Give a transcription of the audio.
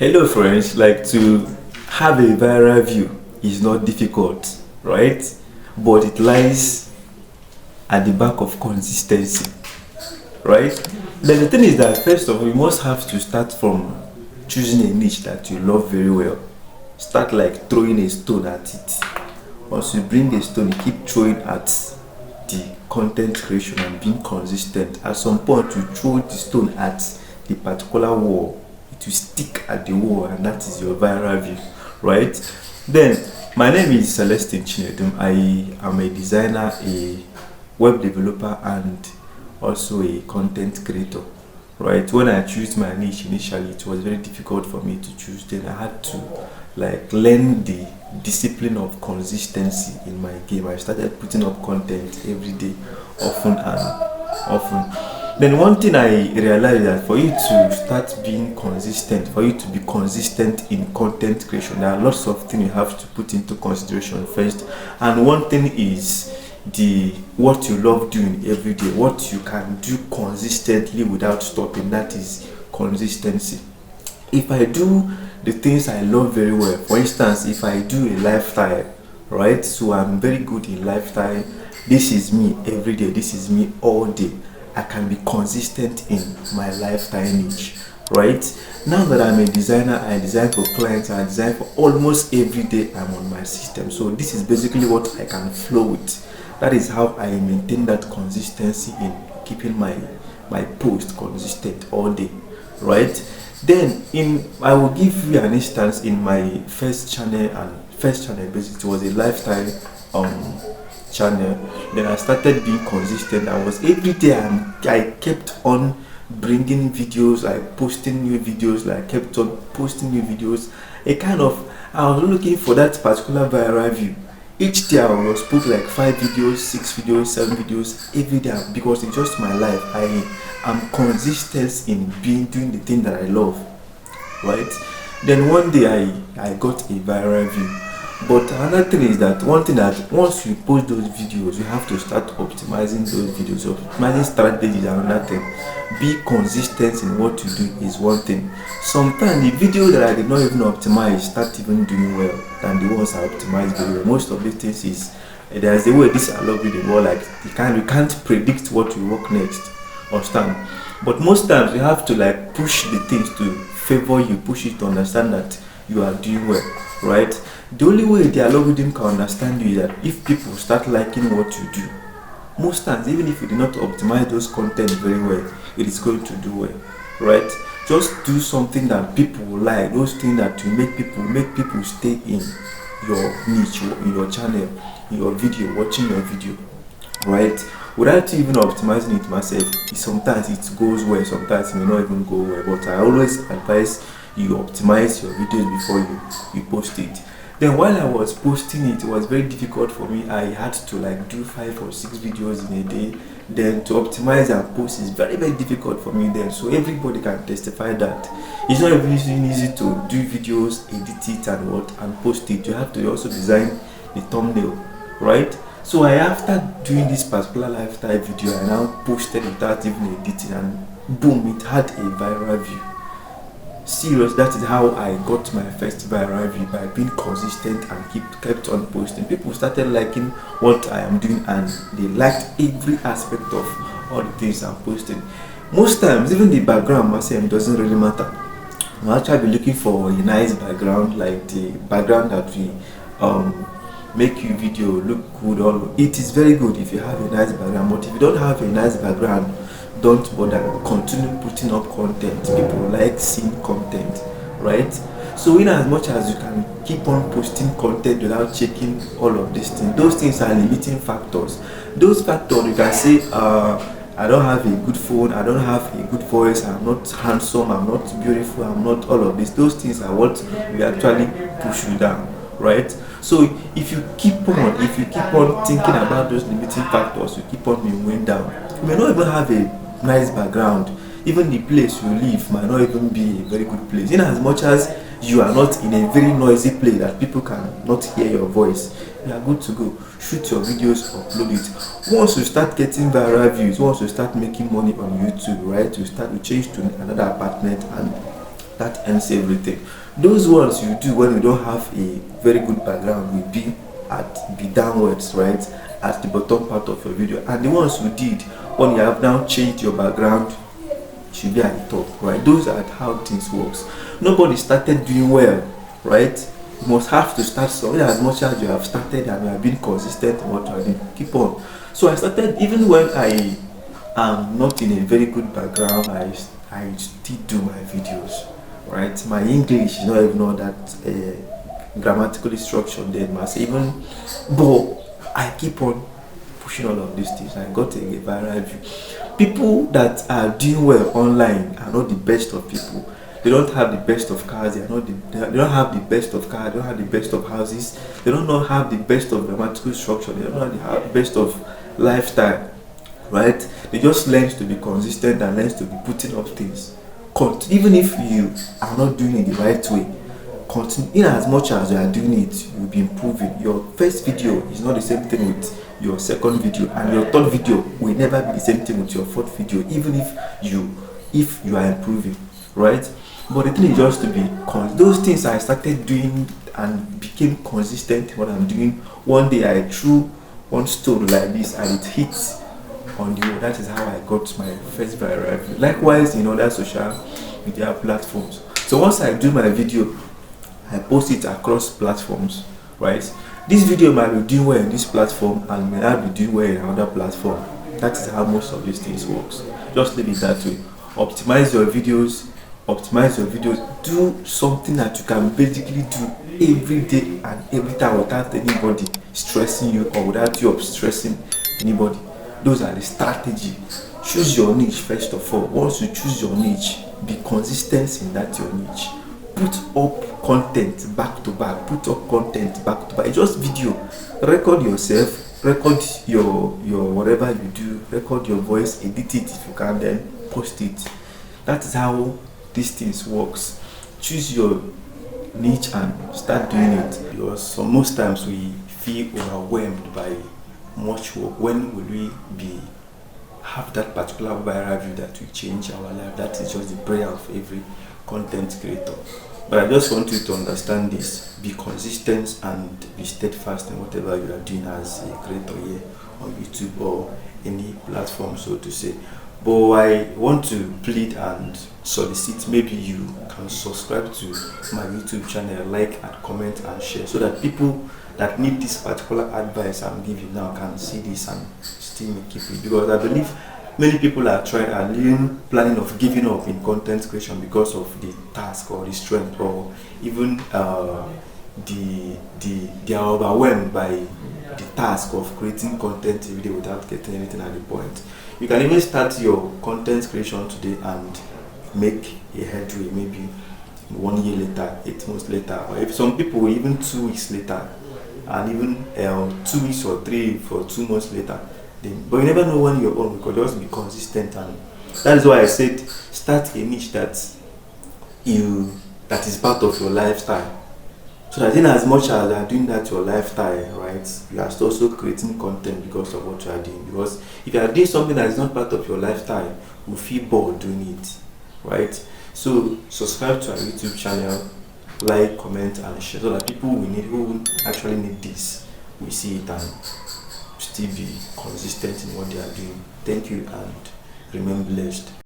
Hello friends, like to have a viral view is not difficult, right? But it lies at the back of consistency, right? Then the thing is that first of all, you must have to start from choosing a niche that you love very well. Start like throwing a stone at it. Once you bring a stone, you keep throwing at the content creation and being consistent. At some point, you throw the stone at the particular wall, it will stick at the wall, and that is your viral view, right? Then, my name is Celestine Chinedum. I am a designer, a web developer, and also a content creator, right? When I choose my niche initially, it was very difficult for me to choose. Then I had to like learn the discipline of consistency in my game. I started putting up content every day, often and often. Then one thing I realized that for you to start being consistent, for you to be consistent in content creation, there are lots of things you have to put into consideration first. And one thing is the what you love doing every day, what you can do consistently without stopping. That is consistency. If I do the things I love very well, for instance, if I do a lifestyle, right? So I'm very good in lifestyle. This is me every day. This is me all day. I can be consistent in my lifestyle niche, right? Now that I'm a designer, I design for clients, I design for almost every day I'm on my system. So this is basically what I can flow with. That is how I maintain that consistency in keeping my post consistent all day, right? Then I will give you an instance in my first channel, and first channel basically it was a lifestyle channel. Then I started being consistent. I was every day I kept on bringing videos, like posting new videos, like kept on posting new videos. I was looking for that particular viral view. Each day I was put like 5 videos, 6 videos, 7 videos every day, because it's just my life. I am consistent in doing the thing that I love, right? Then one day I got a viral view. But another thing is that one thing that once you post those videos, you have to start optimizing those videos. Optimizing strategies is another thing. Be consistent in what you do is one thing. Sometimes the video that I did not even optimize start even doing well than the ones I optimized very well. Most of the things is there's the way this algorithm work, like you can't predict what will work next. Understand? But most times you have to like push the things to favor you, push it to understand that you are doing well, right? The only way the algorithm can understand you is that if people start liking what you do. Most times, even if you do not optimize those content very well, it is going to do well, right? Just do something that people will like, those things that will make people stay in your niche, in your channel, in your video, watching your video, right? Without even optimizing it myself, sometimes it goes well, sometimes it may not even go well. But I always advise you optimize your videos before you post it. Then while I was posting it was very difficult for me. I had to like do 5 or 6 videos in a day. Then to optimize and post is very, very difficult for me then. So everybody can testify that it's not even easy to do videos, edit it and post it. You have to also design the thumbnail, right? So after doing this particular lifestyle video, I now posted it without even editing, and boom, it had a viral view. Serious, that is how I got my first viral view, by being consistent and kept on posting. People started liking what I am doing, and they liked every aspect of all the things I'm posting. Most times, even the background myself doesn't really matter. I'm actually looking for a nice background, like the background that will make your video look good. It is very good if you have a nice background, but if you don't have a nice background, don't bother. Continue putting up content. People like seeing content, right? So in as much as you can keep on posting content without checking all of these things, those things are limiting factors. Those factors, you can say I don't have a good phone, I don't have a good voice, I'm not handsome, I'm not beautiful, I'm not all of this. Those things are what we actually push you down, right? So if you keep on thinking about those limiting factors, you keep on being weighed down. You may not even have a nice background. Even the place you live might not even be a very good place. In as much as you are not in a very noisy place that people can not hear your voice, you are good to go. Shoot your videos, upload it. Once you start getting viral views, once you start making money on YouTube, right, you change to another apartment, and That ends everything. Those ones you do when you don't have a very good background will be downwards, right, at the bottom part of your video, and the ones you did when you have now changed your background should be at the top, right? Those are how things works. Nobody started doing well, right? You must have to start somewhere. As much as you have started and you have been consistent in what you are doing, keep on. So I started even when I am not in a very good background. I still do my videos, right? My English is not even all that grammatically structured then, even, but I keep on pushing all of these things. I got a viral view. People that are doing well online are not the best of people. They don't have the best of cars. They don't have the best of cars. They don't have the best of houses. They don't not have the best of grammatical structure. They don't have the best of lifestyle, right? They just learn to be consistent and learn to be putting up things. Even if you are not doing it the right way, continue. In as much as you are doing it, you'll be improving. Your first video is not the same thing with your second video, and your third video will never be the same thing with your fourth video, even if you are improving, right? But the thing is just to be those things I started doing and became consistent in what I'm doing. One day I threw one stone like this and it hit on the wall. That is how I got my first viral video. Likewise in other social media platforms. So once I do my video, I post it across platforms, right? This video might be doing well in this platform and may not be doing well in another platform. That is how most of these things works. Just leave it that way. Optimize your videos. Do something that you can basically do every day and every time without anybody stressing you or without you stressing anybody. Those are the strategy. Choose your niche first of all. Once you choose your niche, be consistent in that your niche. Put up content back to back. It's just video. Record yourself. Record your whatever you do. Record your voice. Edit it if you can. Then post it. That is how these things works. Choose your niche and start doing it. Because most times we feel overwhelmed by much work. When will we have that particular viral view that will change our life? That is just the prayer of every content creator. But I just want you to understand this. Be consistent and be steadfast in whatever you are doing as a creator here on YouTube or any platform, so to say. But I want to plead and solicit, maybe you can subscribe to my YouTube channel, like and comment and share, so that people that need this particular advice I'm giving now can see this and still keep it. Because I believe many people are planning of giving up in content creation because of the task or the strength, or even they are overwhelmed by the task of creating content every day without getting anything at the point. You can even start your content creation today and make a headway maybe 1 year later, 8 months later, or if some people even 2 weeks later, and even 2 weeks or 3 for 2 months later. But you never know when you're on. You could just be consistent, and that is why I said start a niche that is part of your lifestyle. So that in as much as you are doing that your lifestyle, right, you are also creating content because of what you are doing. Because if you are doing something that is not part of your lifestyle, you feel bored doing it, right? So subscribe to our YouTube channel, like, comment, and share, so that people who actually need this will see it and still be consistent in what they are doing. Thank you and remain blessed.